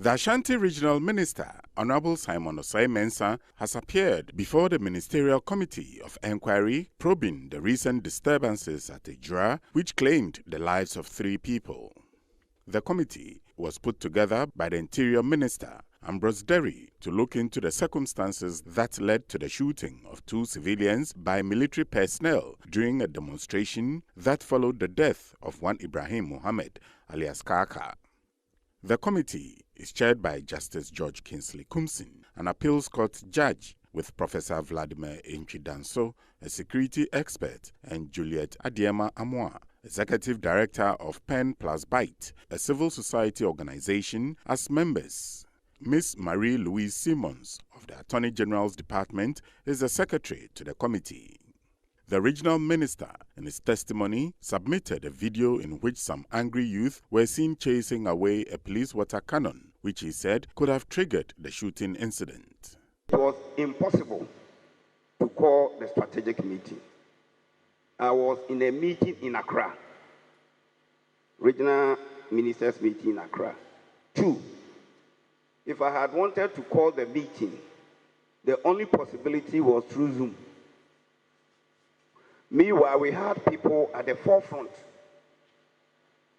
The Ashanti Regional Minister, Honorable Simon Osei-Mensah, has appeared before the Ministerial Committee of Inquiry probing the recent disturbances at Ejura, which claimed the lives of 3 people. The committee was put together by the Interior Minister, Ambrose Derry, to look into the circumstances that led to the shooting of 2 civilians by military personnel during a demonstration that followed the death of one Ibrahim Mohammed, alias Kaka. The committee is chaired by Justice George Kingsley Kumsin, an appeals court judge, with Professor Vladimir Enchidanso, a security expert, and Juliet Adiema Amoa, Executive Director of Pen Plus Byte, a civil society organization, as members. Ms. Marie-Louise Simmons of the Attorney General's Department is the secretary to the committee. The regional minister, in his testimony, submitted a video in which some angry youth were seen chasing away a police water cannon, which he said could have triggered the shooting incident. It was impossible to call the strategic meeting. I was in a meeting in Accra, regional ministers meeting in Accra. 2, if I had wanted to call the meeting, the only possibility was through Zoom. Meanwhile, we had people at the forefront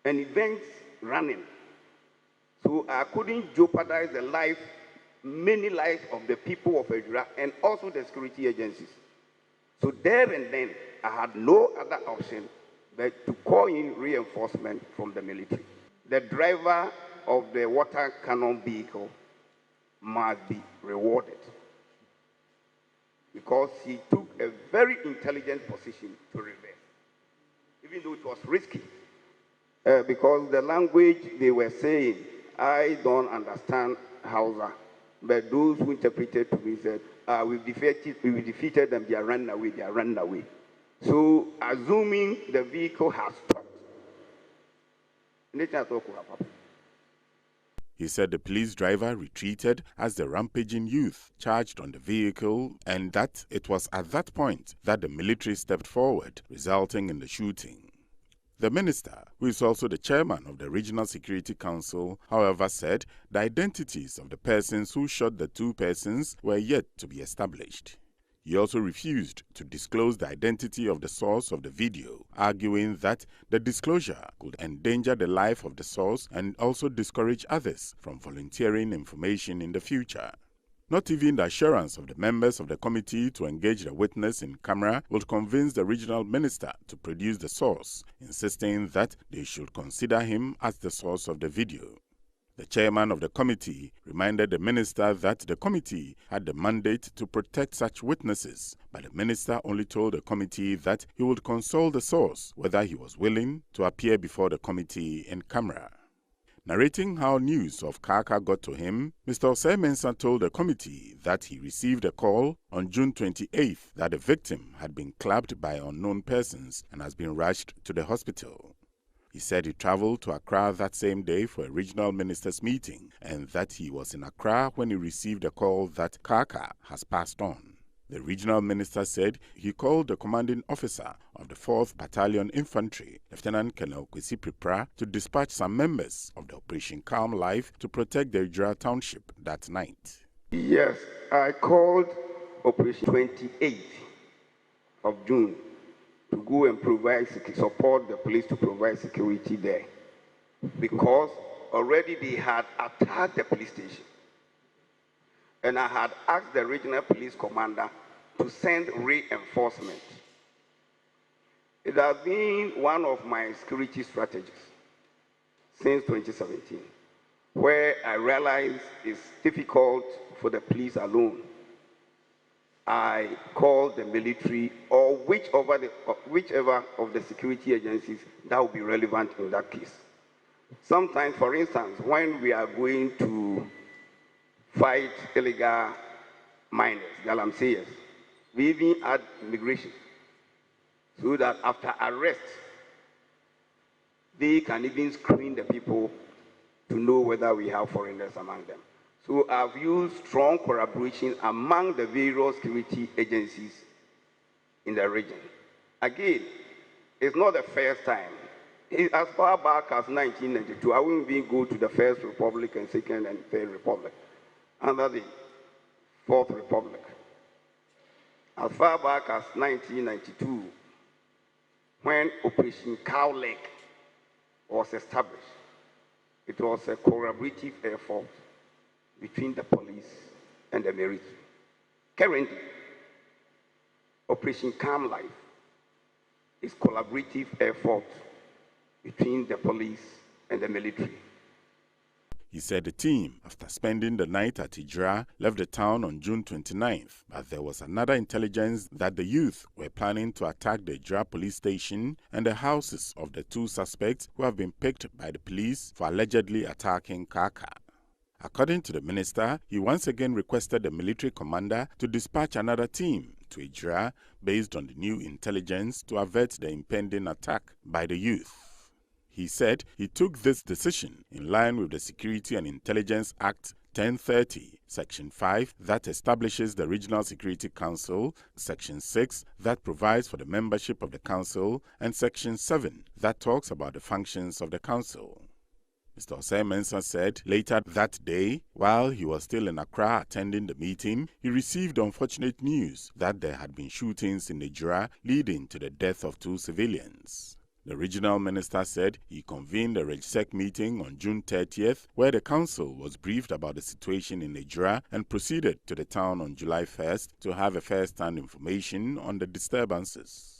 and events running. So I couldn't jeopardize the life, many lives of the people of Ejura and also the security agencies. So there and then, I had no other option but to call in reinforcement from the military. The driver of the water cannon vehicle must be rewarded, because he took a very intelligent position to reverse, even though it was risky. Because the language they were saying, I don't understand Hausa, but those who interpreted to me said, we defeated them, they are running away. So, assuming the vehicle has stopped, he said the police driver retreated as the rampaging youth charged on the vehicle, and that it was at that point that the military stepped forward, resulting in the shooting. The minister, who is also the chairman of the Regional Security Council, however, said the identities of the persons who shot the 2 persons were yet to be established. He also refused to disclose the identity of the source of the video, arguing that the disclosure could endanger the life of the source and also discourage others from volunteering information in the future. Not even the assurance of the members of the committee to engage the witness in camera would convince the regional minister to produce the source, insisting that they should consider him as the source of the video. The chairman of the committee reminded the minister that the committee had the mandate to protect such witnesses, but the minister only told the committee that he would consult the source whether he was willing to appear before the committee in camera. Narrating how news of Kaka got to him, Mr. Osei-Mensah told the committee that he received a call on June 28th that the victim had been clubbed by unknown persons and has been rushed to the hospital. He said he traveled to Accra that same day for a regional ministers meeting and that he was in Accra when he received a call that Kaka has passed on. The regional minister said he called the commanding officer of the 4th Battalion Infantry, Lieutenant Colonel Kwesi Pripra, to dispatch some members of the Operation Calm Life to protect the Ejura township that night. Yes, I called Operation 28th of June to go and support the police to provide security there, because already they had attacked the police station. And I had asked the regional police commander to send reinforcement. It has been one of my security strategies since 2017, where I realized it's difficult for the police alone. I called the military or whichever of the security agencies that will be relevant in that case. Sometimes, for instance, when we are going to fight illegal miners, galamseyers, we even add immigration, so that after arrest, they can even screen the people to know whether we have foreigners among them. So I've used strong collaboration among the various security agencies in the region. Again, it's not the first time As far back as 1992, I wouldn't even go to the First Republic and Second and Third Republic, under the Fourth Republic. As far back as 1992, when Operation Cowleg was established, it was a collaborative effort between the police and the military. Currently, Operation Calm Life is collaborative effort between the police and the military. He said the team, after spending the night at Ijra, left the town on June 29th, but there was another intelligence that the youth were planning to attack the Ijra police station and the houses of the two suspects who have been picked by the police for allegedly attacking Kaka. According to the minister, he once again requested the military commander to dispatch another team to Ijra based on the new intelligence to avert the impending attack by the youth. He said he took this decision in line with the Security and Intelligence Act 1030, Section 5, that establishes the Regional Security Council, Section 6, that provides for the membership of the council, and Section 7, that talks about the functions of the council. Mr. Osei Mensah said later that day, while he was still in Accra attending the meeting, he received unfortunate news that there had been shootings in Ijra leading to the death of 2 civilians. The regional minister said he convened a RegSec meeting on June 30th where the council was briefed about the situation in Ijra and proceeded to the town on July 1st to have a first-hand information on the disturbances.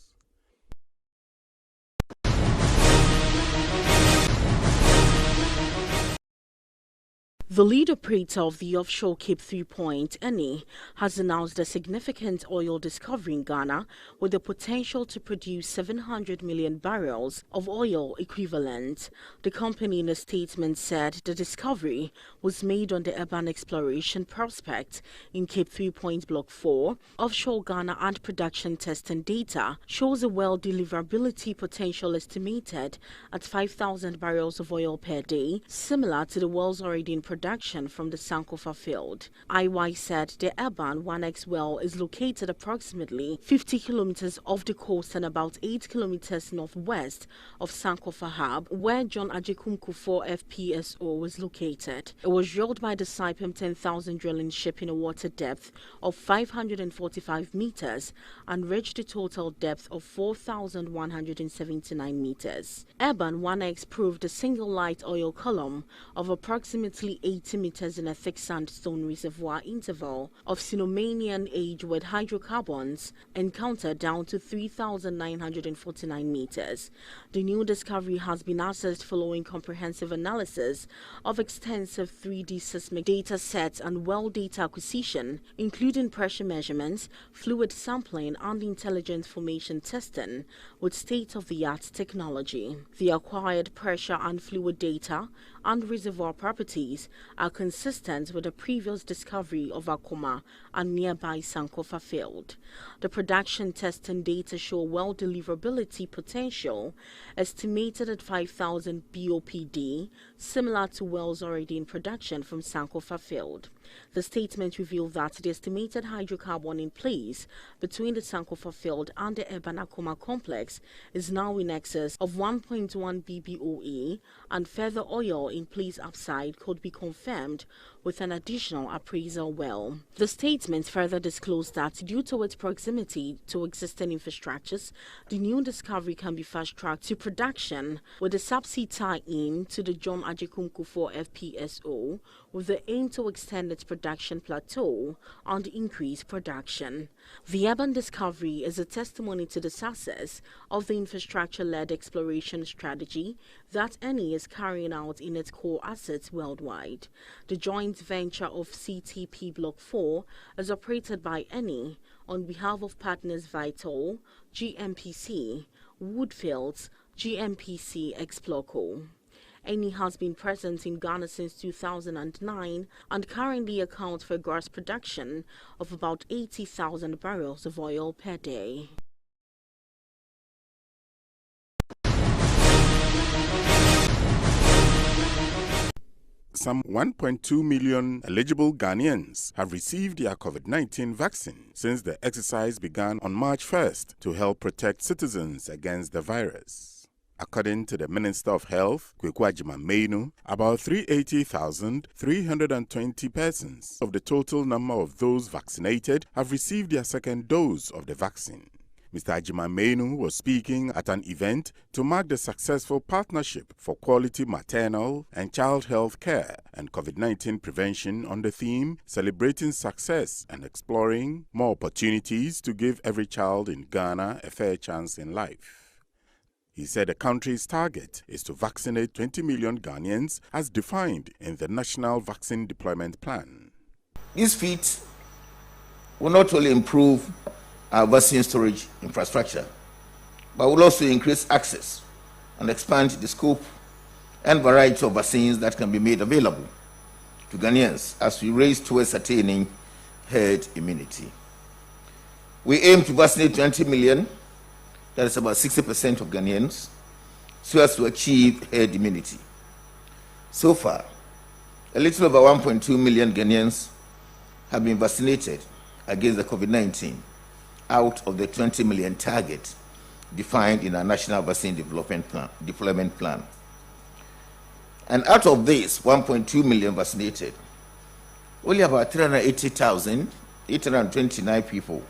The lead operator of the offshore Cape 3 Point, NE, has announced a significant oil discovery in Ghana with the potential to produce 700 million barrels of oil equivalent. The company in a statement said the discovery was made on the urban exploration prospect in Cape 3 Point Block 4, offshore Ghana, and production testing data shows a well deliverability potential estimated at 5,000 barrels of oil per day, similar to the wells already in production from the Sankofa field. IY said the Urban 1X well is located approximately 50 kilometers off the coast and about 8 kilometers northwest of Sankofa Hub, where John Ajekum-Kufuor FPSO was located. It was drilled by the Saipem 10,000 drilling ship in a water depth of 545 meters and reached a total depth of 4,179 meters. Urban 1X proved a single light oil column of approximately 80 meters in a thick sandstone reservoir interval of Cenomanian age with hydrocarbons encountered down to 3,949 meters. The new discovery has been assessed following comprehensive analysis of extensive 3D seismic data sets and well data acquisition, including pressure measurements, fluid sampling, and intelligent formation testing with state-of-the-art technology. The acquired pressure and fluid data and reservoir properties are consistent with the previous discovery of Akoma and nearby Sankofa field. The production testing data show well deliverability potential estimated at 5,000 BOPD, similar to wells already in production from Sankofa field. The statement revealed that the estimated hydrocarbon in place between the Sankofa field and the Urban Akoma complex is now in excess of 1.1 BBOE, and further oil in place upside could be confirmed with an additional appraisal well. The statement further disclosed that due to its proximity to existing infrastructures, the new discovery can be fast-tracked to production with a subsea tie-in to the John Ajekum-Kufuor FPSO with the aim to extend its production plateau and increase production. The Urban discovery is a testimony to the success of the infrastructure-led exploration strategy that NE is carrying out in its core assets worldwide. The joint venture of CTP Block 4 is operated by NE on behalf of partners Vital, GMPC, Woodfields, GMPC Exploco. NE has been present in Ghana since 2009 and currently accounts for gross production of about 80,000 barrels of oil per day. Some 1.2 million eligible Ghanaians have received their COVID-19 vaccine since the exercise began on March 1st to help protect citizens against the virus. According to the Minister of Health, Kweku Agyeman, about 380,320 persons of the total number of those vaccinated have received their second dose of the vaccine. Mr. Agyeman was speaking at an event to mark the successful partnership for quality maternal and child health care and COVID-19 prevention on the theme Celebrating Success and Exploring More Opportunities to Give Every Child in Ghana a Fair Chance in Life. He said the country's target is to vaccinate 20 million Ghanaians as defined in the National Vaccine Deployment Plan. This feat will not only improve our vaccine storage infrastructure, but will also increase access and expand the scope and variety of vaccines that can be made available to Ghanaians as we race towards attaining herd immunity. We aim to vaccinate 20 million, that is about 60% of Ghanaians, so as to achieve herd immunity. So far, a little over 1.2 million Ghanaians have been vaccinated against the COVID-19 out of the 20 million target defined in our National Vaccine Deployment Plan. And out of this 1.2 million vaccinated, only about 380,829 people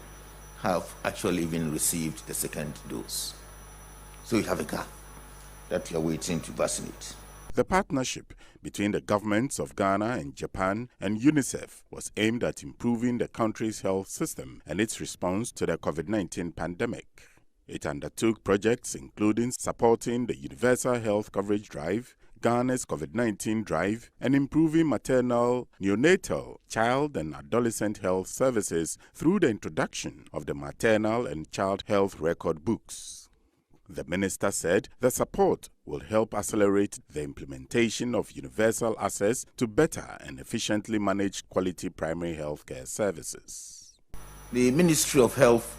have actually even received the second dose. So we have a gap that we are waiting to vaccinate. The partnership between the governments of Ghana and Japan and UNICEF was aimed at improving the country's health system and its response to the COVID-19 pandemic. It undertook projects including supporting the Universal Health Coverage Drive, Ghana's COVID-19 Drive, and improving maternal, neonatal, child and adolescent health services through the introduction of the Maternal and Child Health Record Books. The minister said the support will help accelerate the implementation of universal access to better and efficiently manage quality primary health care services. The Ministry of Health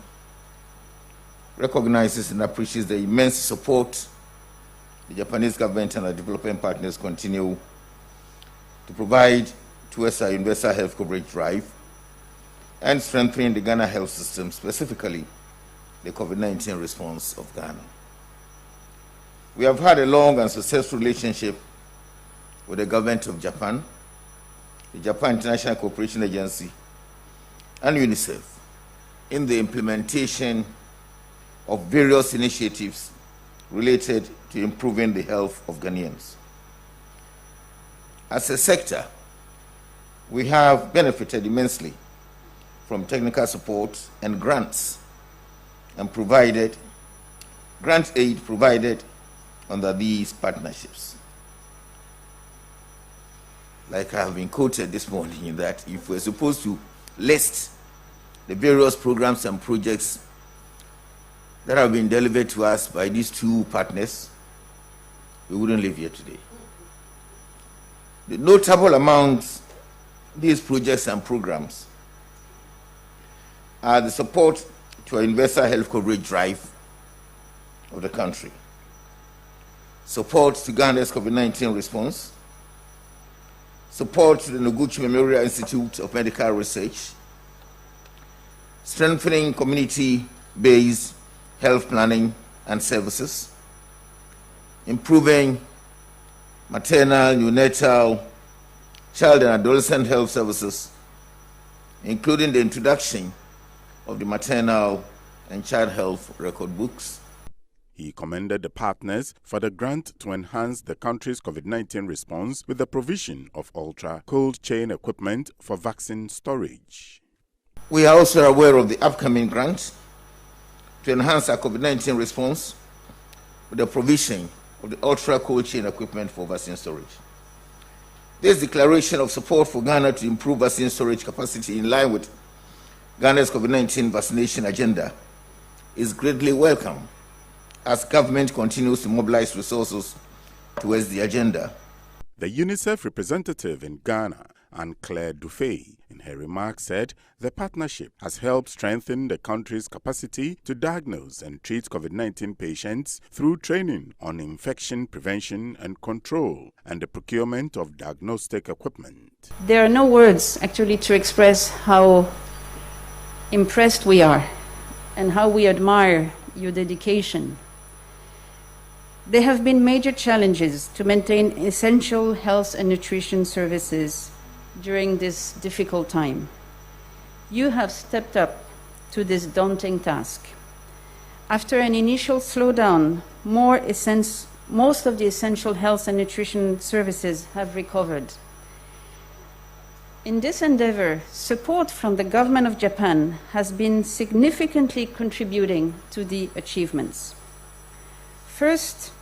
recognizes and appreciates the immense support the Japanese government and our development partners continue to provide towards our universal health coverage drive and strengthening the Ghana health system, specifically the COVID-19 response of Ghana. We have had a long and successful relationship with the government of Japan, the Japan International Cooperation Agency, and UNICEF in the implementation of various initiatives related to improving the health of Ghanaians. As a sector, we have benefited immensely from technical support and grants and grant aid provided under these partnerships. Like I have been quoted this morning, in that if we're supposed to list the various programs and projects that have been delivered to us by these two partners, we wouldn't live here today. The notable amounts these projects and programs are the support to our universal health coverage drive of the country, support to Ghana's COVID-19 response, support to the Noguchi Memorial Institute of Medical Research, strengthening community-based health planning and services, improving maternal, neonatal, child and adolescent health services, including the introduction of the maternal and child health record books. He commended the partners for the grant to enhance the country's COVID-19 response with the provision of ultra-cold chain equipment for vaccine storage. We are also aware of the upcoming grant to enhance our COVID-19 response with the provision of the ultra-cold chain equipment for vaccine storage. This declaration of support for Ghana to improve vaccine storage capacity in line with Ghana's COVID-19 vaccination agenda is greatly welcome as government continues to mobilize resources towards the agenda. The UNICEF representative in Ghana, Anne-Claire Dufay, in her remarks said the partnership has helped strengthen the country's capacity to diagnose and treat COVID-19 patients through training on infection prevention and control and the procurement of diagnostic equipment. There are no words actually to express how impressed we are and how we admire your dedication. there have been major challenges to maintain essential health and nutrition services during this difficult time. You have stepped up to this daunting task. After an initial slowdown, most of the essential health and nutrition services have recovered. In this endeavor, support from the government of Japan has been significantly contributing to the achievements. First,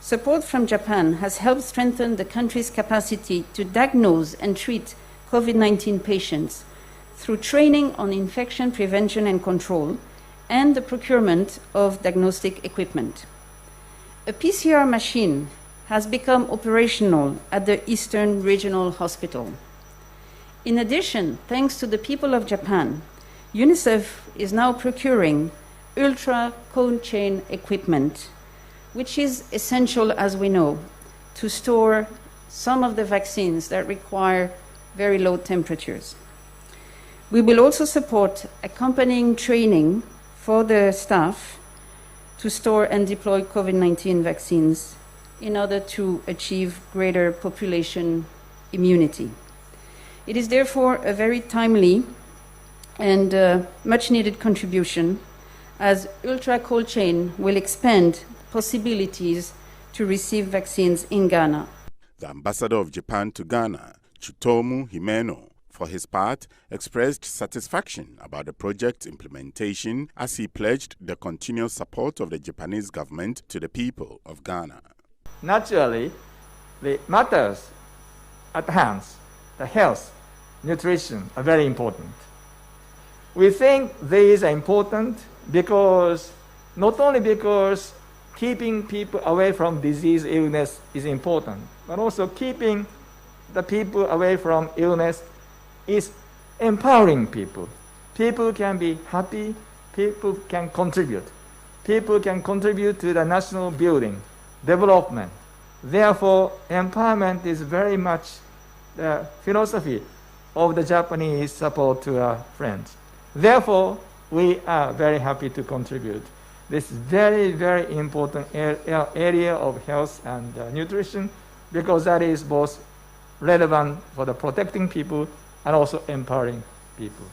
support from Japan has helped strengthen the country's capacity to diagnose and treat COVID-19 patients through training on infection prevention and control and the procurement of diagnostic equipment. A PCR machine has become operational at the Eastern Regional Hospital. In addition, thanks to the people of Japan, UNICEF is now procuring ultra-cold chain equipment, which is essential, as we know, to store some of the vaccines that require very low temperatures. We will also support accompanying training for the staff to store and deploy COVID-19 vaccines in order to achieve greater population immunity. It is therefore a very timely and much-needed contribution, as ultra-cold chain will expand possibilities to receive vaccines in Ghana. The ambassador of Japan to Ghana, Chutomu Himeno, for his part, expressed satisfaction about the project's implementation as he pledged the continuous support of the Japanese government to the people of Ghana. Naturally, the matters at hand, the health, nutrition, are very important. We think these are important because, not only because keeping people away from disease, illness is important, but also keeping the people away from illness is empowering people. People can be happy, people can contribute. People can contribute to the national building, development. Therefore, empowerment is very much the philosophy of the Japanese support to our friends. Therefore, we are very happy to contribute. This very, very important area of health and nutrition, because that is both relevant for the protecting people and also empowering people.